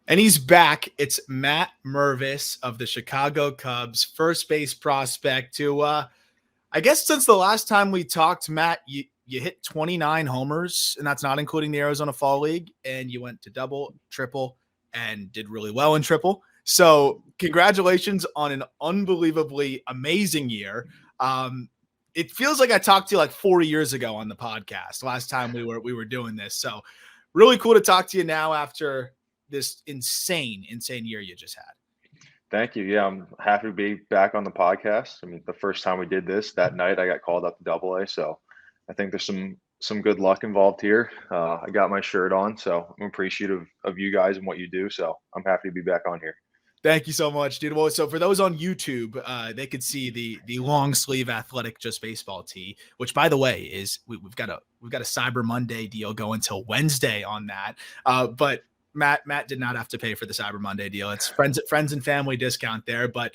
And he's back. It's Matt Mervis of the Chicago Cubs, first base prospect who, I guess since the last time we talked, Matt, you hit 29 homers, and that's not including the Arizona Fall League, and you went to double, triple, and did really well in triple. So congratulations on an unbelievably amazing year. It feels like I talked to you like 4 years ago on the podcast, last time we were doing this. So really cool to talk to you now after this insane year you just had. Thank you. Yeah, I'm happy to be back on the podcast. I mean, the first time we did this, that night I got called up to AA, so I think there's some good luck involved here. I got my shirt on, so I'm appreciative of you guys and what you do. So I'm happy to be back on here. Thank you so much, dude. Well, so for those on YouTube, they could see the long sleeve athletic just baseball tee, which by the way is we've got a Cyber Monday deal going till Wednesday on that. But Matt did not have to pay for the Cyber Monday deal. It's friends and family discount there, but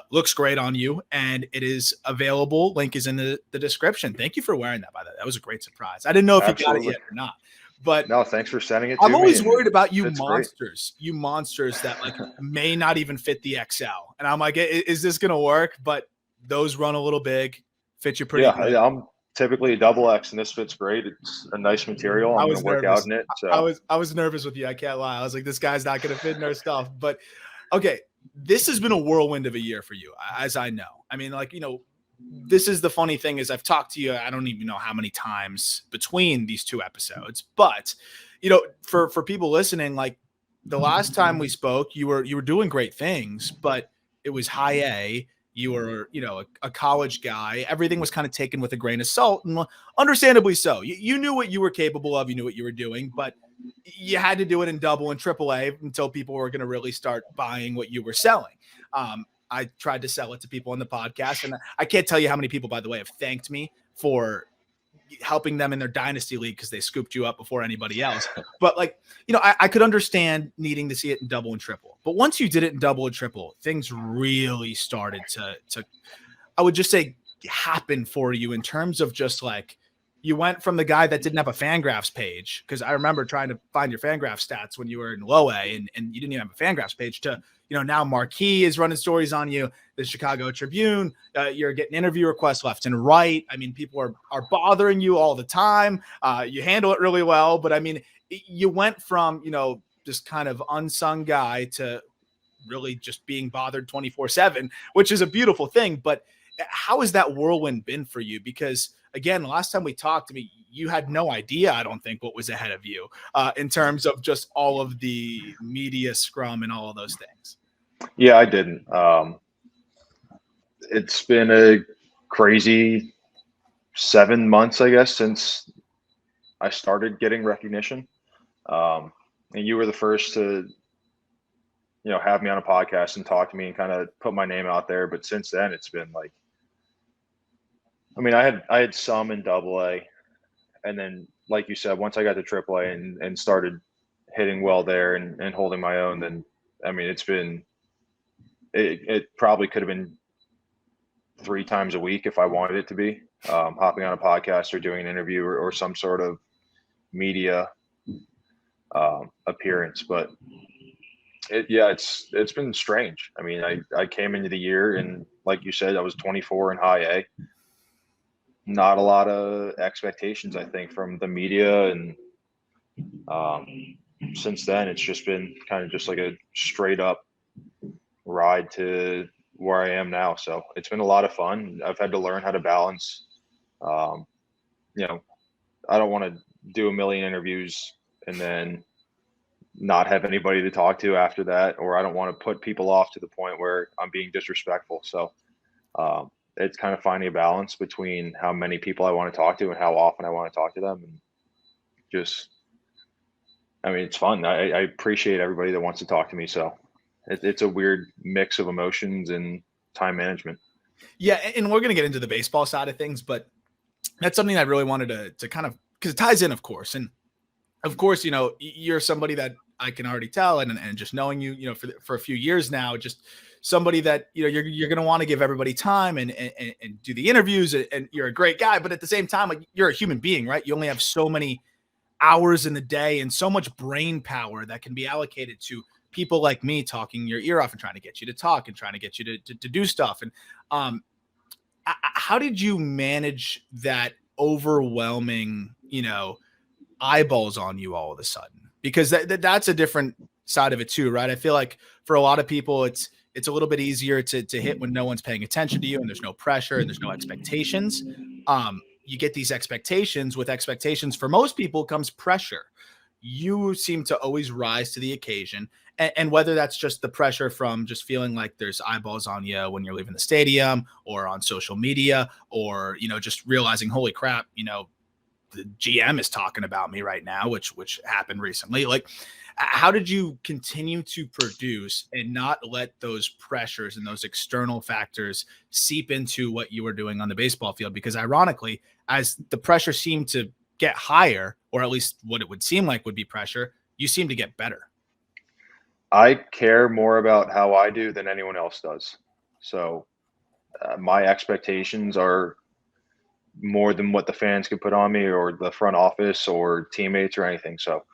looks great on you, and it is available. Link is in the description. Thank you for wearing that, by the way. That was a great surprise. I didn't know if you got it yet or not. But no, thanks for sending it to me. I'm always worried about you monsters great. that like may not even fit the XL. And I'm like, is this going to work? But those run a little big, fit you pretty good. Yeah, I'm typically a double X, and this fits great. It's a nice material. I'm going to work out in it. So I was nervous with you. I can't lie. I was like, this guy's not going to fit in our stuff. But okay, this has been a whirlwind of a year for you, as I know. I mean, like, this is the funny thing is I've talked to you, I don't even know how many times between these two episodes, but for people listening, like the last time we spoke, you were doing great things, but it was high A. You were, a college guy. Everything was kind of taken with a grain of salt, and understandably so. You knew what you were capable of. You knew what you were doing, but you had to do it in double and triple A until people were going to really start buying what you were selling. I tried to sell it to people on the podcast, and I can't tell you how many people, by the way, have thanked me for helping them in their dynasty league because they scooped you up before anybody else. But I could understand needing to see it in double and triple. But once you did it in double and triple, things really started to I would just say happen for you in terms of just like you went from the guy that didn't have a Fangraphs page, because I remember trying to find your Fangraphs stats when you were in low A and you didn't even have a Fangraphs page, to now Marquee is running stories on you, the Chicago Tribune, you're getting interview requests left and right. I mean, people are bothering you all the time. You handle it really well, but I mean, you went from, this kind of unsung guy to really just being bothered 24/7, which is a beautiful thing. But how has that whirlwind been for you? Because again, last time we talked to me, you had no idea, I don't think, what was ahead of you in terms of just all of the media scrum and all of those things. Yeah, I didn't. It's been a crazy 7 months, I guess, since I started getting recognition. And you were the first to, have me on a podcast and talk to me and kind of put my name out there. But since then, it's been like, I mean, I had some in double A, and then, like you said, once I got to triple A and started hitting well there and holding my own, then, I mean, it probably could have been 3 times a week if I wanted it to be, hopping on a podcast or doing an interview or some sort of media appearance. But it's been strange. I mean, I came into the year, and like you said, I was 24 in high A. Not a lot of expectations, I think, from the media. And since then, it's just been kind of just like a straight up ride to where I am now. So it's been a lot of fun. I've had to learn how to balance. I don't want to do a million interviews and then not have anybody to talk to after that, or I don't want to put people off to the point where I'm being disrespectful. So it's kind of finding a balance between how many people I want to talk to and how often I want to talk to them. And just, I mean, it's fun. I appreciate everybody that wants to talk to me. So it's a weird mix of emotions and time management. Yeah. And we're going to get into the baseball side of things, but that's something I really wanted to kind of, because it ties in, of course. And of course, you're somebody that I can already tell, and just knowing you, for a few years now, just somebody that, you're going to want to give everybody time and do the interviews, and you're a great guy, but at the same time, like, you're a human being, right? You only have so many hours in the day and so much brain power that can be allocated to people like me talking your ear off and trying to get you to talk and trying to get you to do stuff. And how did you manage that overwhelming, eyeballs on you all of a sudden? Because that's a different side of it too, right? I feel like for a lot of people, it's a little bit easier to hit when no one's paying attention to you and there's no pressure and there's no expectations. You get these expectations. With expectations, for most people comes pressure. You seem to always rise to the occasion. And whether that's just the pressure from just feeling like there's eyeballs on you when you're leaving the stadium or on social media, or, just realizing, holy crap, the GM is talking about me right now, which happened recently. Like, how did you continue to produce and not let those pressures and those external factors seep into what you were doing on the baseball field? Because ironically, as the pressure seemed to get higher, or at least what it would seem like would be pressure, you seem to get better. I care more about how I do than anyone else does. So my expectations are more than what the fans could put on me or the front office or teammates or anything. So,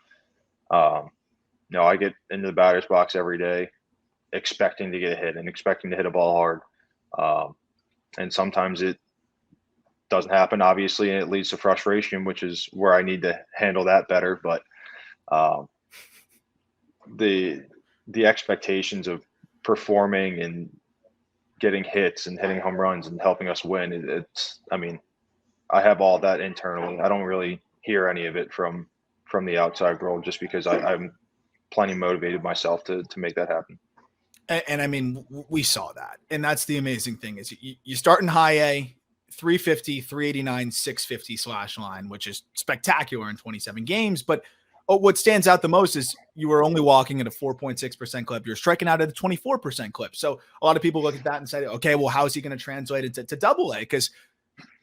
no, I get into the batter's box every day expecting to get a hit and expecting to hit a ball hard. And sometimes it doesn't happen, obviously, and it leads to frustration, which is where I need to handle that better. But um, the expectations of performing and getting hits and hitting home runs and helping us win, I mean, I have all that internally. I don't really hear any of it from the outside world, just because I'm plenty motivated myself to make that happen. And I mean, we saw that. And that's the amazing thing is you start in high A, 350, 389, 650 slash line, which is spectacular in 27 games. But what stands out the most is you were only walking at a 4.6% clip. You're striking out at a 24% clip. So a lot of people look at that and say, okay, well, how is he going to translate it to double A? Because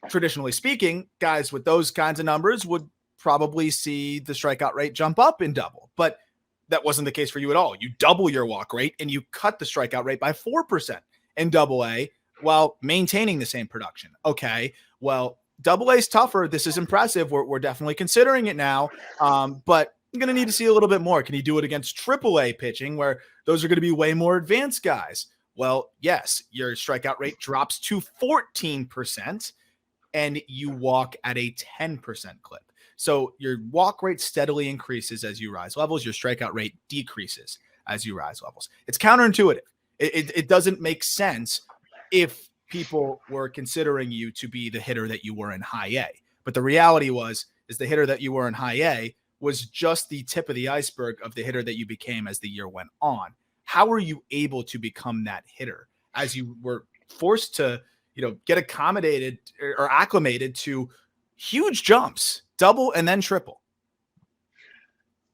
traditionally speaking, guys with those kinds of numbers would probably see the strikeout rate jump up in double. But that wasn't the case for you at all. You double your walk rate and you cut the strikeout rate by 4% in double A while maintaining the same production. Okay, well, double A is tougher. This is impressive. We're definitely considering it now. But I'm going to need to see a little bit more. Can you do it against triple A pitching where those are going to be way more advanced guys? Well, yes, your strikeout rate drops to 14% and you walk at a 10% clip. So your walk rate steadily increases as you rise levels. Your strikeout rate decreases as you rise levels. It's counterintuitive. It doesn't make sense if people were considering you to be the hitter that you were in high A. But the reality is the hitter that you were in high A was just the tip of the iceberg of the hitter that you became as the year went on. How were you able to become that hitter as you were forced to, get accommodated or acclimated to huge jumps, double and then triple?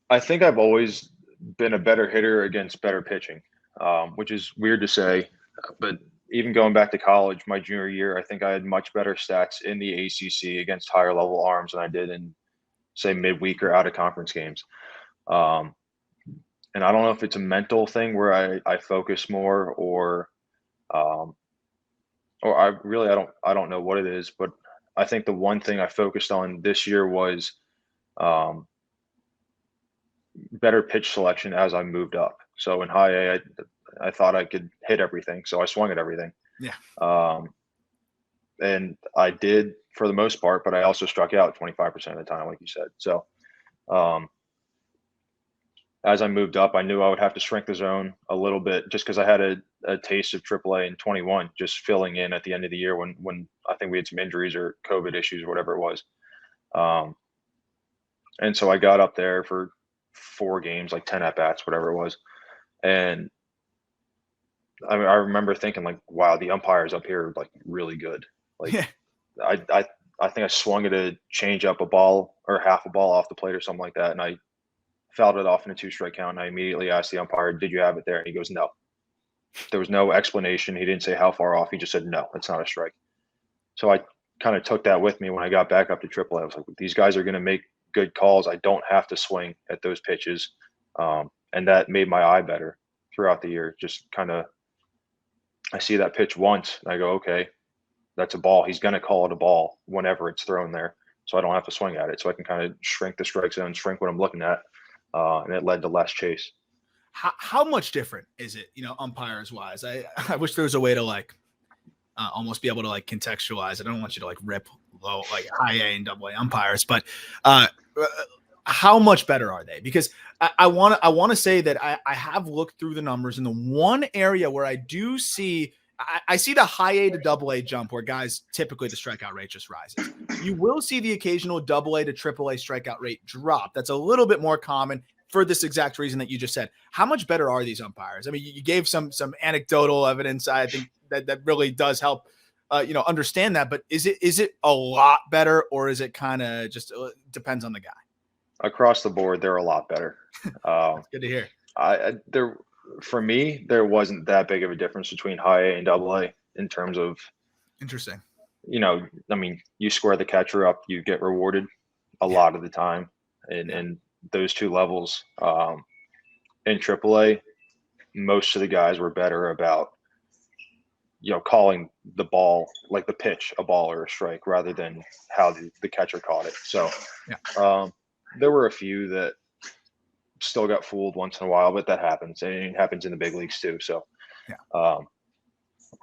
I think I've always been a better hitter against better pitching, which is weird to say, but even going back to college, my junior year, I think I had much better stats in the ACC against higher level arms than I did in, say, midweek or out of conference games. Um, and I don't know if it's a mental thing where I focus more, um, or I don't know what it is, but I think the one thing I focused on this year was um, better pitch selection as I moved up. So in high A, I thought I could hit everything, so I swung at everything. Yeah. Um, and I did for the most part, but I also struck out 25% of the time, like you said. So um, as I moved up, I knew I would have to shrink the zone a little bit just because I had a taste of AAA in 21, just filling in at the end of the year when I think we had some injuries or COVID issues or whatever it was. Um, and so I got up there for 4 games, like 10 at bats, whatever it was. And I mean, I remember thinking like, wow, the umpires up here are like really good. Like Yeah. I think I swung at a change up a ball or half a ball off the plate or something like that. And I fouled it off in a 2-strike count. And I immediately asked the umpire, did you have it there? And he goes, no. There was no explanation. He didn't say how far off. He just said, no, it's not a strike. So I kind of took that with me when I got back up to AAA. I was like, these guys are going to make good calls. I don't have to swing at those pitches. And that made my eye better throughout the year. Just kind of, I see that pitch once and I go, okay, that's a ball. He's going to call it a ball whenever it's thrown there. so I don't have to swing at it. So I can kind of shrink the strike zone, shrink what I'm looking at, and it led to less chase. How much different is it, umpires wise? I wish there was a way to almost be able to contextualize it. I don't want you to rip low, high A and double A umpires, but uh, how much better are they? Because I want to say that I have looked through the numbers, and the one area where I do see I see the high A to double A jump where guys typically the strikeout rate just rises. You will see the occasional double A to triple A strikeout rate drop. That's a little bit more common for this exact reason that you just said. How much better are these umpires? I mean, you gave some anecdotal evidence. I think that really does help, understand that. But is it a lot better, or is it kind of just depends on the guy? Across the board, they're a lot better. That's good to hear. For me, there wasn't that big of a difference between high A and double A in terms of, Interesting. I mean, you square the catcher up, you get rewarded a lot of the time in those two levels. In triple A, most of the guys were better about, calling the ball, like the pitch, a ball or a strike, rather than how the catcher caught it. So there were a few that still got fooled once in a while, but that happens, and it happens in the big leagues too. So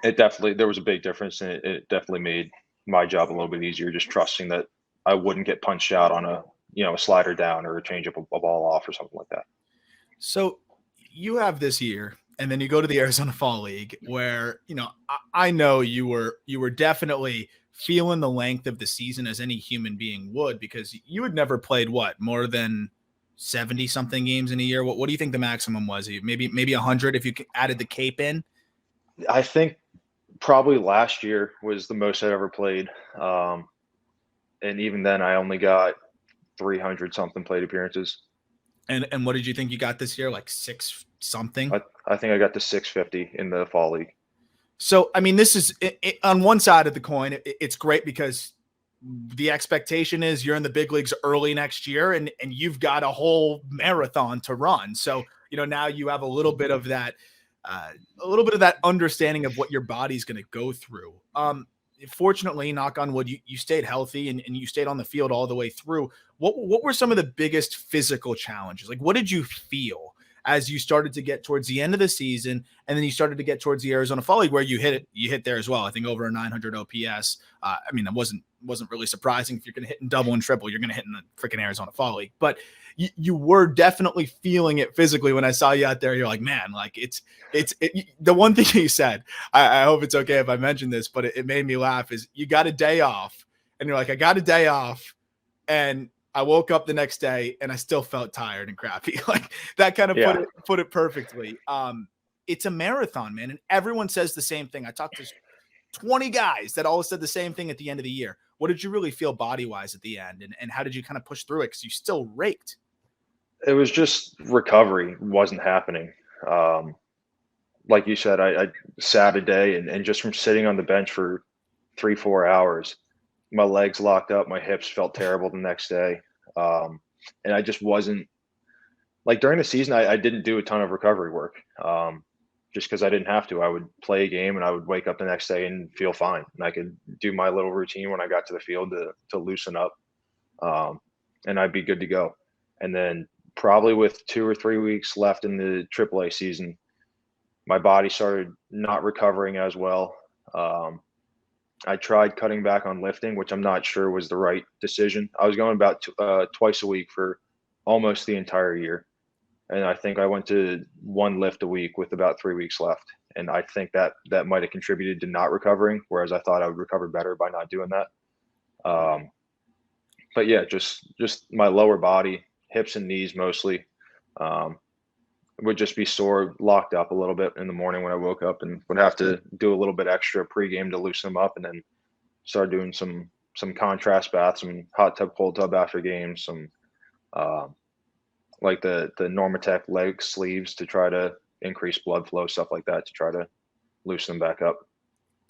there was a big difference, and it definitely made my job a little bit easier, just trusting that I wouldn't get punched out on a slider down or a change up a ball off or something like that. So you have this year, and then you go to the Arizona Fall League, where I know you were definitely feeling the length of the season as any human being would, because you had never played more than 70 something games in a year. What do you think the maximum was? Maybe 100 if you added the Cape in. I think probably last year was the most I'd ever played, and even then I only got 300 something plate appearances. And what did you think you got this year? Like 6 something? I think I got to 650 in the Fall League. So I mean, this is on one side of the coin. It's great because the expectation is you're in the big leagues early next year, and you've got a whole marathon to run. So, now you have a little bit of that understanding of what your body's going to go through. Fortunately, knock on wood, you stayed healthy and you stayed on the field all the way through. What were some of the biggest physical challenges? Like, what did you feel as you started to get towards the end of the season, and then you started to get towards the Arizona Fall League, where you hit there as well? I think over a 900 OPS. I mean, that wasn't really surprising. If you're going to hit in double and triple, you're going to hit in the freaking Arizona Fall League. But you were definitely feeling it physically when I saw you out there. You're like, man, like it's the one thing you said. I hope it's okay if I mention this, but it made me laugh. Is you got a day off, and you're like, I got a day off, and I woke up the next day and I still felt tired and crappy. Like that kind of put it perfectly. It's a marathon, man. And everyone says the same thing. I talked to 20 guys that all said the same thing at the end of the year. What did you really feel body-wise at the end? And how did you kind of push through it? Because you still raked. It was just recovery wasn't happening. Like you said, I sat a day, and just from sitting on the bench for 3-4 hours, my legs locked up, my hips felt terrible the next day. And I just wasn't like during the season, I didn't do a ton of recovery work. Just because I didn't have to. I would play a game and I would wake up the next day and feel fine. And I could do my little routine when I got to the field to loosen up. And I'd be good to go. And then probably with 2 or 3 weeks left in the AAA season, my body started not recovering as well. I tried cutting back on lifting, which I'm not sure was the right decision. I was going about twice a week for almost the entire year. And I think I went to 1 lift a week with about 3 weeks left. And I think that might have contributed to not recovering, whereas I thought I would recover better by not doing that. But yeah, just my lower body, hips and knees mostly, would just be sore, locked up a little bit in the morning when I woke up, and would have to do a little bit extra pregame to loosen them up, and then start doing some contrast baths, some hot tub, cold tub after games, some like the Normatec leg sleeves to try to increase blood flow, stuff like that, to try to loosen them back up.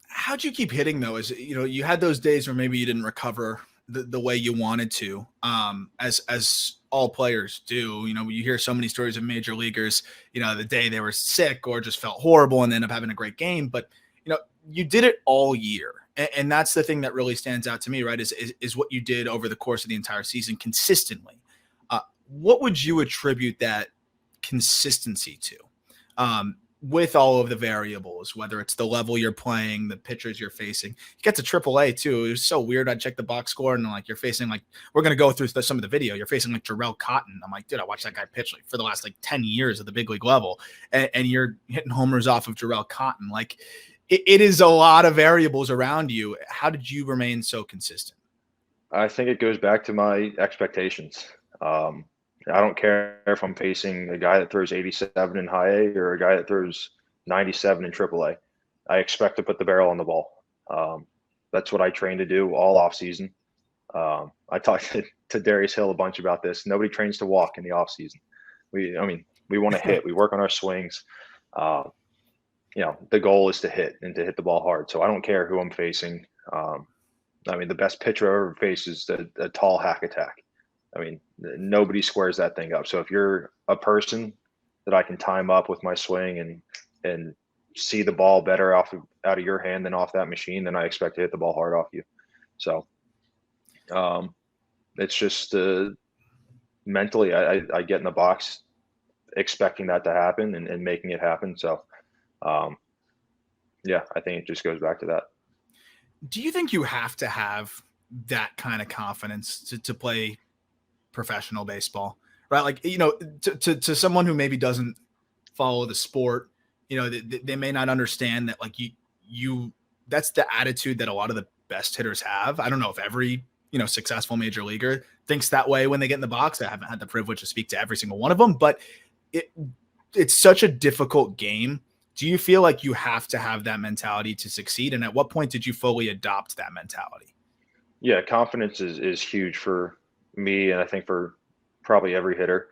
How'd you keep hitting though? Is you had those days where maybe you didn't recover the way you wanted to, as all players do. You hear so many stories of major leaguers, the day they were sick or just felt horrible and end up having a great game. But, you did it all year. And that's the thing that really stands out to me, right? Is what you did over the course of the entire season consistently. What would you attribute that consistency to? With all of the variables, whether it's the level you're playing, the pitchers you're facing. You get to AAA too. It was so weird. I checked the box score and like you're facing like we're gonna go through some of the video. You're facing like Jarrell Cotton. I'm like, dude, I watched that guy pitch like for the last like 10 years at the big league level, and you're hitting homers off of Jarrell Cotton. Like it is a lot of variables around you. How did you remain so consistent? I think it goes back to my expectations. I don't care if I'm facing a guy that throws 87 in high A or a guy that throws 97 in AAA. I expect to put the barrel on the ball. That's what I train to do all off season. I talked to Darius Hill a bunch about this. Nobody trains to walk in the off season. We want to hit. We work on our swings. The goal is to hit and to hit the ball hard. So I don't care who I'm facing. The best pitcher I ever faced is a tall hack attack. Nobody squares that thing up. So if you're a person that I can time up with my swing and see the ball better out of your hand than off that machine, then I expect to hit the ball hard off you. So it's just mentally, I get in the box expecting that to happen and making it happen. So I think it just goes back to that. Do you think you have to have that kind of confidence to play professional baseball, right? Like, to someone who maybe doesn't follow the sport, they may not understand that like you that's the attitude that a lot of the best hitters have. I don't know if every, successful major leaguer thinks that way when they get in the box. I haven't had the privilege to speak to every single one of them, but it's such a difficult game. Do you feel like you have to have that mentality to succeed? And at what point did you fully adopt that mentality? Yeah, confidence is huge for me, and I think for probably every hitter.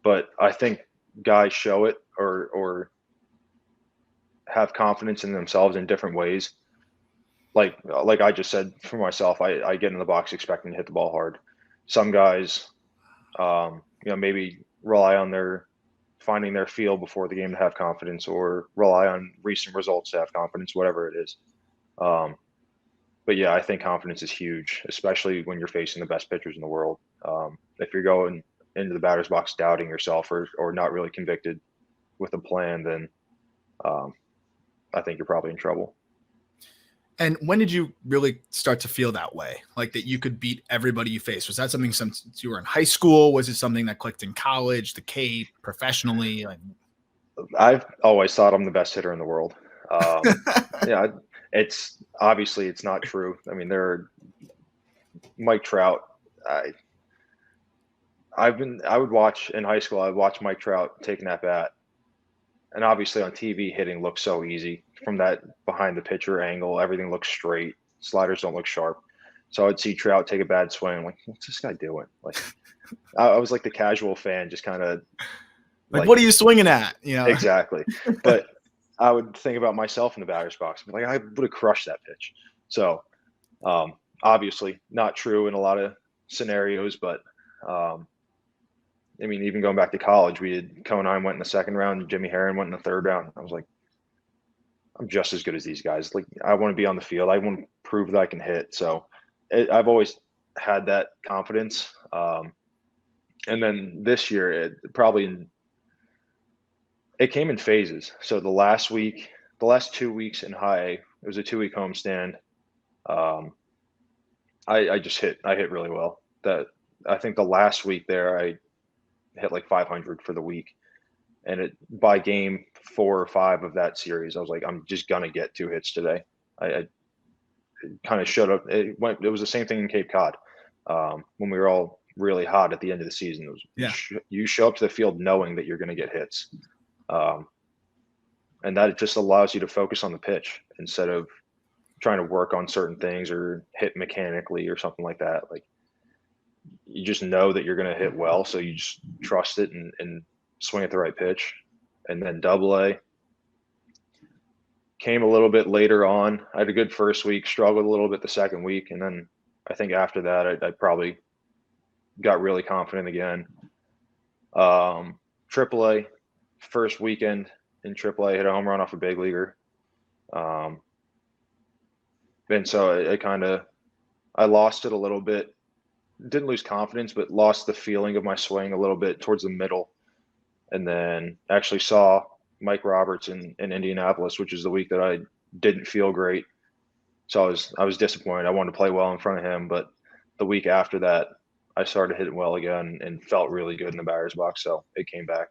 But I think guys show it or have confidence in themselves in different ways. Like I just said for myself, I get in the box expecting to hit the ball hard. Some guys, maybe rely on their finding their feel before the game to have confidence, or rely on recent results to have confidence, whatever it is. But yeah, I think confidence is huge, especially when you're facing the best pitchers in the world. If you're going into the batter's box doubting yourself or not really convicted with a plan, then I think you're probably in trouble. And when did you really start to feel that way? Like that you could beat everybody you faced? Was that something since you were in high school? Was it something that clicked in college, the Cape, professionally? Like... I've always thought I'm the best hitter in the world. Yeah, it's obviously it's not true. There are Mike Trout. I would watch in high school. I'd watch Mike Trout taking that bat, and obviously on TV, hitting looks so easy from that behind the pitcher angle. Everything looks straight. Sliders don't look sharp. So I'd see Trout take a bad swing. I'm like, what's this guy doing? Like, I was like the casual fan, just kind of like, what are you swinging at? Exactly. But I would think about myself in the batter's box. Like, I would have crushed that pitch. So obviously not true in a lot of scenarios, but even going back to college, we had Conine went in the second round, and Jimmy Herron went in the third round. I was like, I'm just as good as these guys. Like, I want to be on the field. I want to prove that I can hit. So I've always had that confidence. And then this year, it came in phases. So the last 2 weeks in high A, it was a 2-week homestand. I hit really well. I think the last week there, I hit like 500 for the week. And by game 4 or 5 of that series, I was like, I'm just gonna get 2 hits today. I kind of showed up. It was the same thing in Cape Cod when we were all really hot at the end of the season. It was, you show up to the field knowing that you're going to get hits, and that just allows you to focus on the pitch instead of trying to work on certain things or hit mechanically or something like that. Like, you just know that you're going to hit well, so you just trust it and swing at the right pitch. And then AA came a little bit later on. I had a good first week, struggled a little bit the second week, and then I think after that I probably got really confident again. AAA, first weekend in AAA, hit a home run off a big leaguer. And so I lost it a little bit. Didn't lose confidence, but lost the feeling of my swing a little bit towards the middle. And then actually saw Mike Roberts in Indianapolis, which is the week that I didn't feel great. So I was disappointed. I wanted to play well in front of him, but the week after that, I started hitting well again and felt really good in the batter's box. So it came back.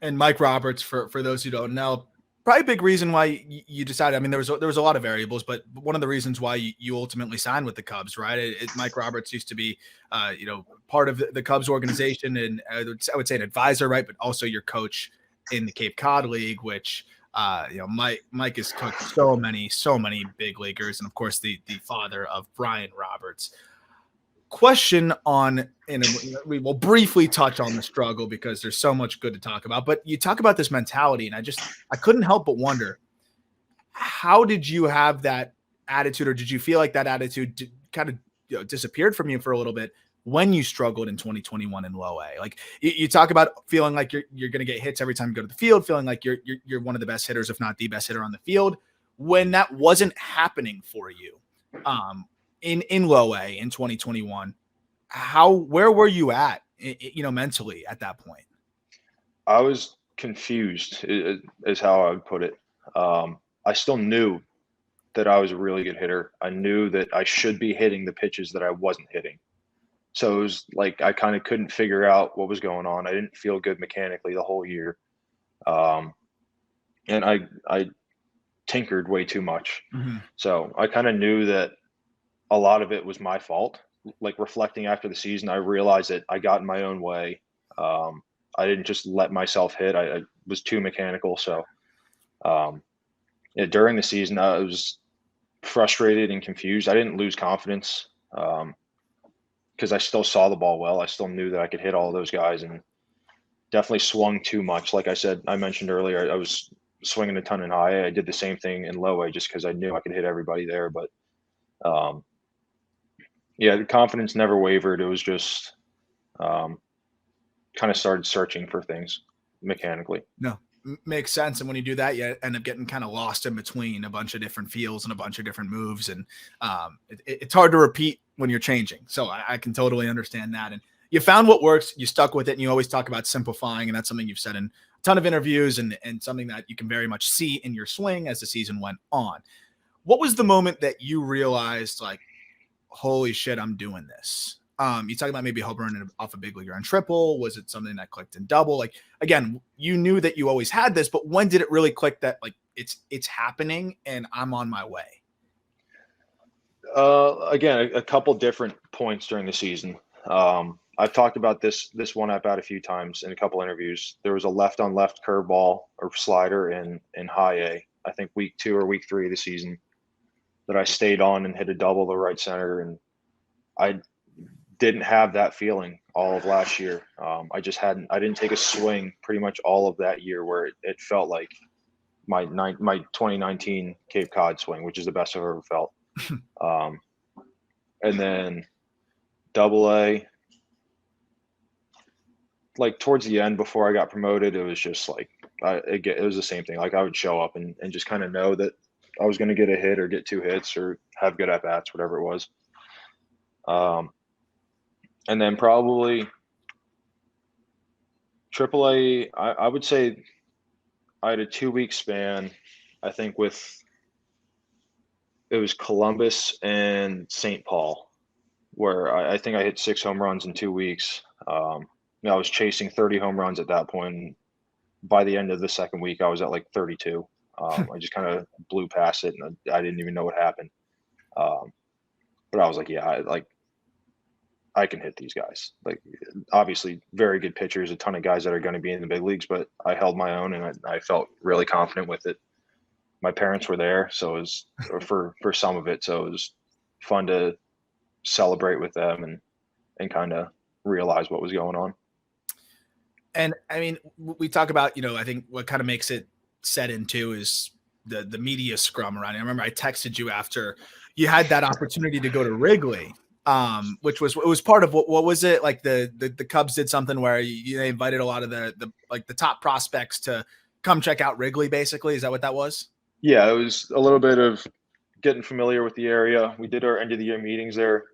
And Mike Roberts, for those who don't know, probably a big reason why you decided. I mean, there was a lot of variables, but one of the reasons why you ultimately signed with the Cubs, right? Mike Roberts used to be, part of the Cubs organization, and I would say an advisor, right? But also your coach in the Cape Cod League, which Mike has coached so many big leaguers, and of course the father of Brian Roberts. Question on, and we will briefly touch on the struggle because there's so much good to talk about, but you talk about this mentality, and I couldn't help but wonder, how did you have that attitude, or did you feel like that attitude kind of disappeared from you for a little bit when you struggled in 2021 in low A? Like you talk about feeling like you're going to get hits every time you go to the field, feeling like you're one of the best hitters, if not the best hitter on the field, when that wasn't happening for you. In low A in 2021, where were you at, mentally at that point? I was confused, is how I would put it. I still knew that I was a really good hitter. I knew that I should be hitting the pitches that I wasn't hitting. So it was like I kind of couldn't figure out what was going on. I didn't feel good mechanically the whole year. And I tinkered way too much. Mm-hmm. So I kind of knew that a lot of it was my fault. Like reflecting after the season, I realized that I got in my own way. I didn't just let myself hit. I was too mechanical. So during the season, I was frustrated and confused. I didn't lose confidence because I still saw the ball well. I still knew that I could hit all of those guys, and definitely swung too much. Like I mentioned earlier, I was swinging a ton in high A. I did the same thing in low A just because I knew I could hit everybody there. But the confidence never wavered. It was just kind of started searching for things mechanically. No, makes sense. And when you do that, you end up getting kind of lost in between a bunch of different feels and a bunch of different moves. And it's hard to repeat when you're changing. So I can totally understand that. And you found what works, you stuck with it, and you always talk about simplifying. And that's something you've said in a ton of interviews, and something that you can very much see in your swing as the season went on. What was the moment that you realized, like, holy shit, I'm doing this? You talk about maybe hovering off a big leaguer on triple. Was it something that clicked in double? Like, again, you knew that you always had this, but when did it really click that, like, it's happening and I'm on my way? Again, a couple different points during the season. I've talked about this one at bat a few times in a couple interviews. There was a left on left curveball or slider in high A, I think week 2 or week 3 of the season, that I stayed on and hit a double to right center. And I didn't have that feeling all of last year. I didn't take a swing pretty much all of that year where it felt like my 2019 Cape Cod swing, which is the best I've ever felt. And then double A, like towards the end before I got promoted, it was just like, it was the same thing. Like I would show up and just kind of know that I was going to get a hit or get 2 hits or have good at bats, whatever it was. And then probably AAA, I would say I had a 2-week span, I think it was Columbus and St. Paul, where I think I hit 6 home runs in 2 weeks. I was chasing 30 home runs at that point. By the end of the second week, I was at like 32. I just kind of blew past it, and I didn't even know what happened. But I was like, yeah, I can hit these guys. Like, obviously, very good pitchers, a ton of guys that are going to be in the big leagues, but I held my own, and I felt really confident with it. My parents were there, so it was for some of it, so it was fun to celebrate with them and kind of realize what was going on. And I mean, we talk about, I think what kind of makes it set into is the media scrum around it. I remember I texted you after you had that opportunity to go to Wrigley, which was part of what was it, like the Cubs did something where they invited a lot of the top prospects to come check out Wrigley, basically. Is that what that was? Yeah, it was a little bit of getting familiar with the area. We did our end of the year meetings there.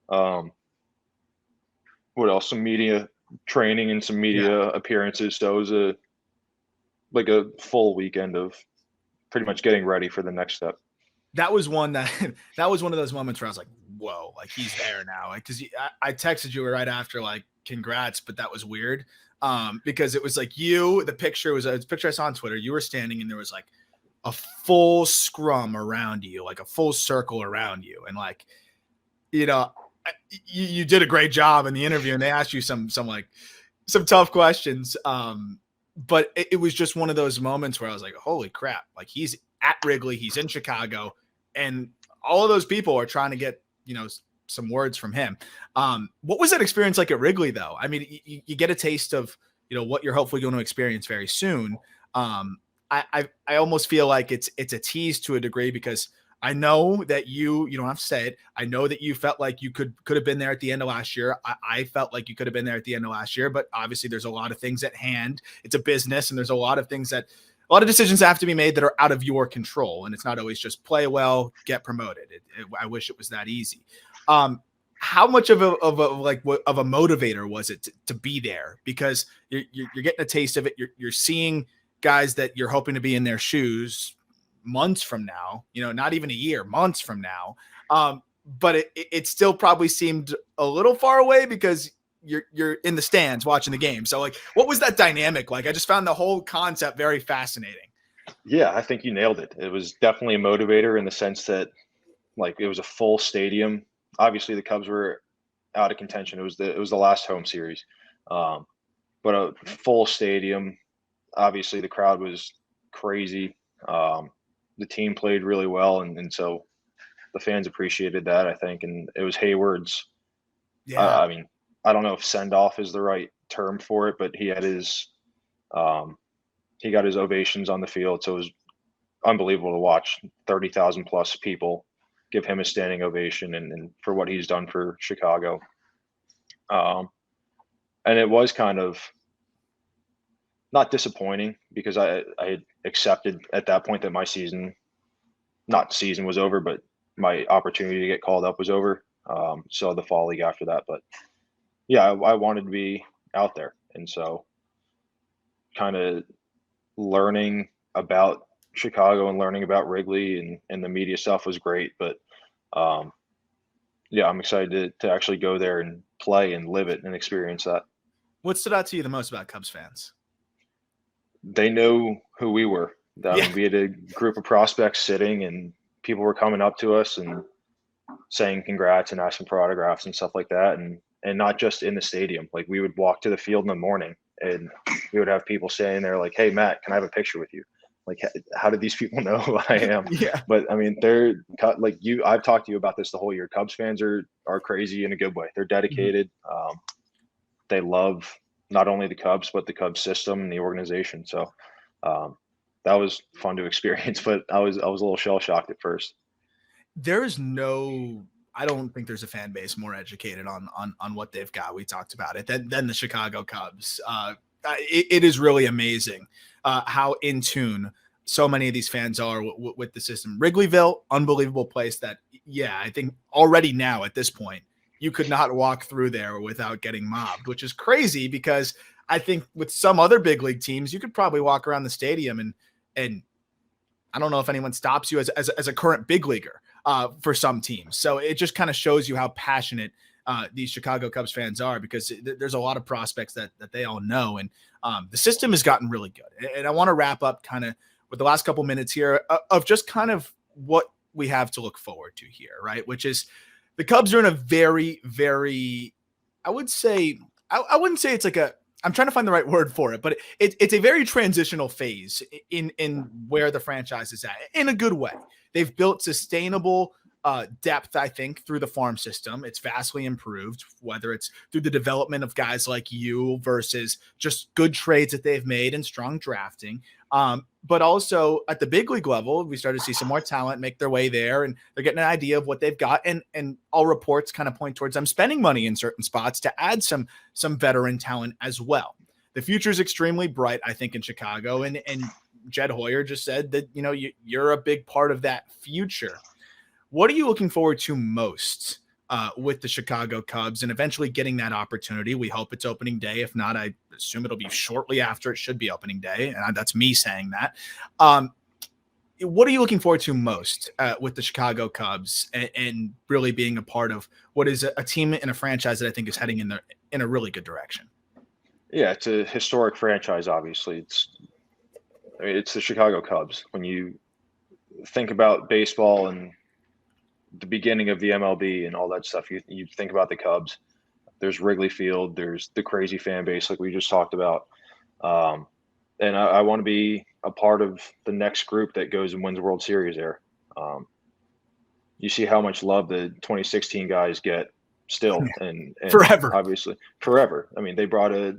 What else? Some media training and some Yeah. media appearances. So it was a full weekend of pretty much getting ready for the next step. That was one that that was one of those moments where I was like, whoa, like he's there now. Like, cause I texted you right after, like, congrats, but that was weird. Because it was like the picture was a picture I saw on Twitter. You were standing and there was like a full scrum around you, like a full circle around you. And like, you know, you did a great job in the interview and they asked you some tough questions. But it was just one of those moments where I was like, holy crap, like he's at Wrigley, he's in Chicago, and all of those people are trying to get, some words from him. What was that experience like at Wrigley though? I mean, you get a taste of, what you're hopefully going to experience very soon. I almost feel like it's a tease to a degree because I know that you don't have to say it. I know that you felt like you could have been there at the end of last year. I felt like you could have been there at the end of last year, but obviously there's a lot of things at hand. It's a business and there's a lot of decisions have to be made that are out of your control. And it's not always just play well, get promoted. I wish it was that easy. How much of a motivator was it to be there? Because you're getting a taste of it. You're seeing guys that you're hoping to be in their shoes months from now, not even a year, months from now. But it still probably seemed a little far away because you're in the stands watching the game. So like, what was that dynamic like? I just found the whole concept very fascinating. Yeah, I think you nailed it. It was definitely a motivator in the sense that like it was a full stadium. Obviously the Cubs were out of contention. It was the last home series. But a full stadium, obviously the crowd was crazy. The team played really well. And so the fans appreciated that, I think. And it was Hayward's, Yeah. I mean, I don't know if send off is the right term for it, but he got his ovations on the field. So it was unbelievable to watch 30,000 plus people give him a standing ovation and for what he's done for Chicago. And it was kind of not disappointing because I had accepted at that point that my season was over, but my opportunity to get called up was over. So the fall league after that, but yeah, I wanted to be out there. And so kind of learning about Chicago and learning about Wrigley and the media stuff was great. But yeah, I'm excited to actually go there and play and live it and experience that. What stood out to you the most about Cubs fans? They know who we were. I Yeah. mean, we had a group of prospects sitting and people were coming up to us and saying congrats and asking for autographs and stuff like that. And not just in the stadium. Like we would walk to the field in the morning and we would have people saying there like, hey, Matt, can I have a picture with you? Like, how did these people know who I am? Yeah. But I mean, they're like you. I've talked to you about this the whole year. Cubs fans are crazy in a good way. They're dedicated. Mm-hmm. They love not only the Cubs but the Cubs system and the organization. So that was fun to experience. But I was a little shell shocked at first. I don't think there's a fan base more educated on what they've got. We talked about it than the Chicago Cubs. It is really amazing how in tune so many of these fans are with the system. Wrigleyville, unbelievable place that, yeah, I think already now at this point, you could not walk through there without getting mobbed, which is crazy because I think with some other big league teams, you could probably walk around the stadium and I don't know if anyone stops you as a current big leaguer for some teams. So it just kind of shows you how passionate these Chicago Cubs fans are because there's a lot of prospects that they all know. And the system has gotten really good. And I want to wrap up kind of with the last couple minutes here of just kind of what we have to look forward to here, right? Which is the Cubs are in a very, very, I would say, I wouldn't say it's like I'm trying to find the right word for it, but it's a very transitional phase in where the franchise is at in a good way. They've built sustainable depth, I think, through the farm system. It's vastly improved, whether it's through the development of guys like you versus just good trades that they've made and strong drafting. But also at the big league level, we started to see some more talent make their way there, and they're getting an idea of what they've got. And all reports kind of point towards them spending money in certain spots to add some veteran talent as well. The future is extremely bright, I think, in Chicago. And Jed Hoyer just said that, you're a big part of that future. What are you looking forward to most with the Chicago Cubs and eventually getting that opportunity? We hope it's opening day. If not, I assume it'll be shortly after it should be opening day. And that's me saying that. What are you looking forward to most with the Chicago Cubs and really being a part of what is a team and a franchise that I think is heading in a really good direction? Yeah, it's a historic franchise. Obviously, it's the Chicago Cubs. When you think about baseball and the beginning of the MLB and all that stuff, you think about the Cubs. There's Wrigley Field. There's the crazy fan base, like we just talked about. Um, and I want to be a part of the next group that goes and wins World Series there. Um, you see how much love the 2016 guys get still, and Forever. obviously forever. I mean, they brought a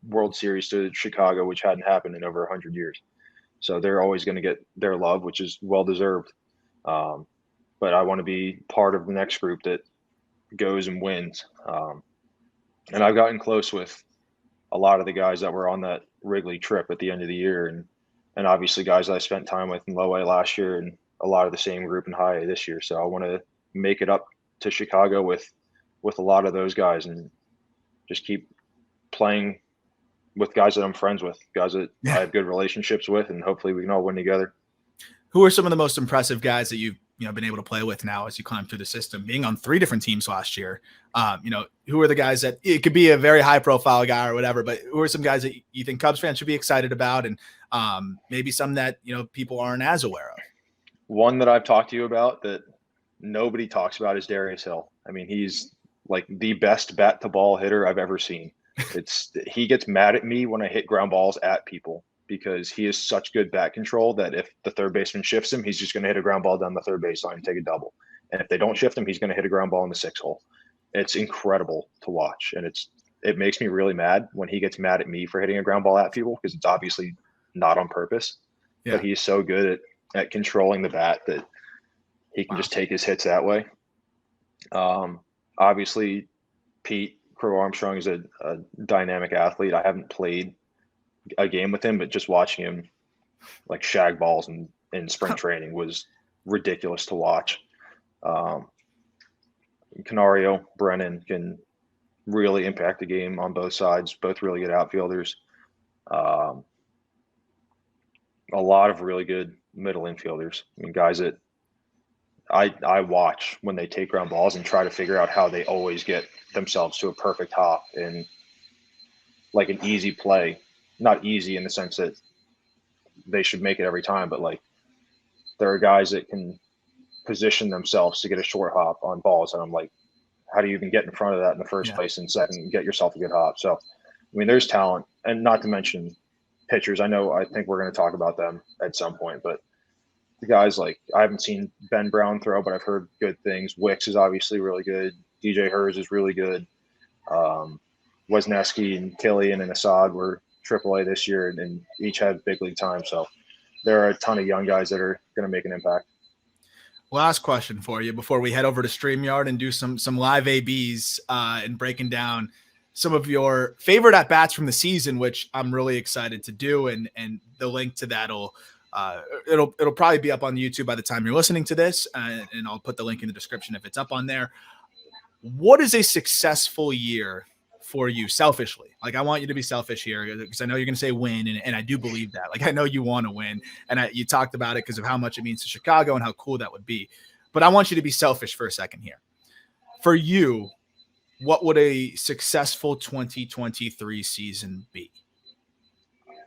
World Series to Chicago, which hadn't happened in over 100 years. So they're always going to get their love, which is well deserved. Um, but I want to be part of the next group that goes and wins. And I've gotten close with a lot of the guys that were on that Wrigley trip at the end of the year, and obviously guys that I spent time with in low A last year, and a lot of the same group in high A this year. So I want to make it up to Chicago with a lot of those guys, and just keep playing with guys that I'm friends with, guys that I have good relationships with, and hopefully we can all win together. Who are some of the most impressive guys that you've been able to play with now as you climb through the system, being on 3 different teams last year? Who are the guys that it could be a very high profile guy or whatever, but who are some guys that you think Cubs fans should be excited about, and maybe some that people aren't as aware of? One that I've talked to you about that nobody talks about is Darius Hill. I mean, he's like the best bat to ball hitter I've ever seen. He gets mad at me when I hit ground balls at people, because he is such good bat control that if the third baseman shifts him, he's just going to hit a ground ball down the third baseline and take a double. And if they don't shift him, he's going to hit a ground ball in the 6 hole. It's incredible to watch, and it makes me really mad when he gets mad at me for hitting a ground ball at people, because it's obviously not on purpose. Yeah. But he's so good at controlling the bat that he can just take his hits that way. Obviously, Pete Crow Armstrong is a dynamic athlete. I haven't played a game with him, but just watching him like shag balls in spring training was ridiculous to watch. Canario, Brennan can really impact the game on both sides, both really good outfielders. A lot of really good middle infielders. I mean, guys that I watch when they take ground balls and try to figure out how they always get themselves to a perfect hop and like an easy play. Not easy in the sense that they should make it every time, but like there are guys that can position themselves to get a short hop on balls. And I'm like, how do you even get in front of that in the first place, and second, get yourself a good hop? So, I mean, there's talent, and not to mention pitchers. I think we're going to talk about them at some point, but the guys like, I haven't seen Ben Brown throw, but I've heard good things. Wicks is obviously really good. DJ Hers is really good. Wesneski and Killian and Assad were AAA this year, and each had big league time. So there are a ton of young guys that are going to make an impact. Last question for you before we head over to StreamYard and do some live ABs and breaking down some of your favorite at bats from the season, which I'm really excited to do. And the link to that'll it'll probably be up on YouTube by the time you're listening to this, and I'll put the link in the description if it's up on there. What is a successful year for you selfishly? Like, I want you to be selfish here, because I know you're going to say win. And I do believe that. Like, I know you want to win, and you talked about it because of how much it means to Chicago and how cool that would be. But I want you to be selfish for a second here. For you, what would a successful 2023 season be?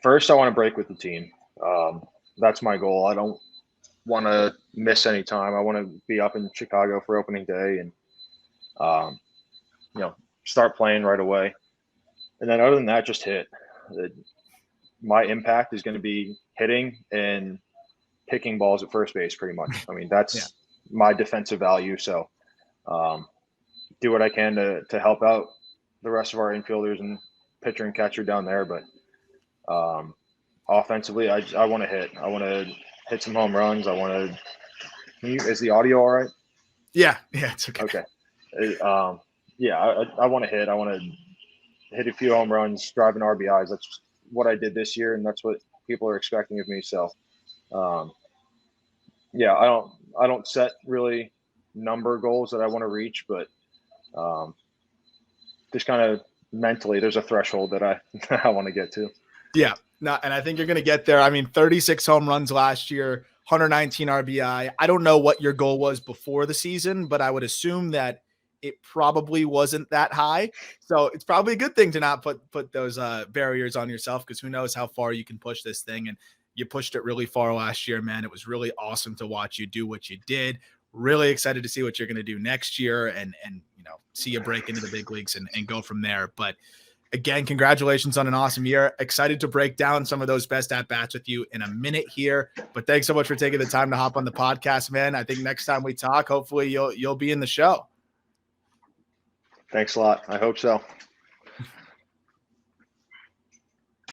First, I want to break with the team. That's my goal. I don't want to miss any time. I want to be up in Chicago for opening day and, start playing right away. And then other than that, just hit. My impact is going to be hitting and picking balls at first base pretty much. I mean, that's my defensive value. So do what I can to help out the rest of our infielders and pitcher and catcher down there. But offensively, I want to hit. I want to hit some home runs. I want to – is the audio all right? Yeah, it's okay. Okay. I want to hit. I want to hit a few home runs, driving RBIs. That's what I did this year, and that's what people are expecting of me. So, I don't I don't set really number goals that I want to reach, but just kind of mentally, there's a threshold that I want to get to. Yeah, no, and I think you're going to get there. I mean, 36 home runs last year, 119 RBI. I don't know what your goal was before the season, but I would assume that it probably wasn't that high. So it's probably a good thing to not put those barriers on yourself, because who knows how far you can push this thing. And you pushed it really far last year, man. It was really awesome to watch you do what you did. Really excited to see what you're going to do next year, and see you break into the big leagues and go from there. But again, congratulations on an awesome year. Excited to break down some of those best at-bats with you in a minute here. But thanks so much for taking the time to hop on the podcast, man. I think next time we talk, hopefully you'll be in the show. Thanks a lot. I hope so.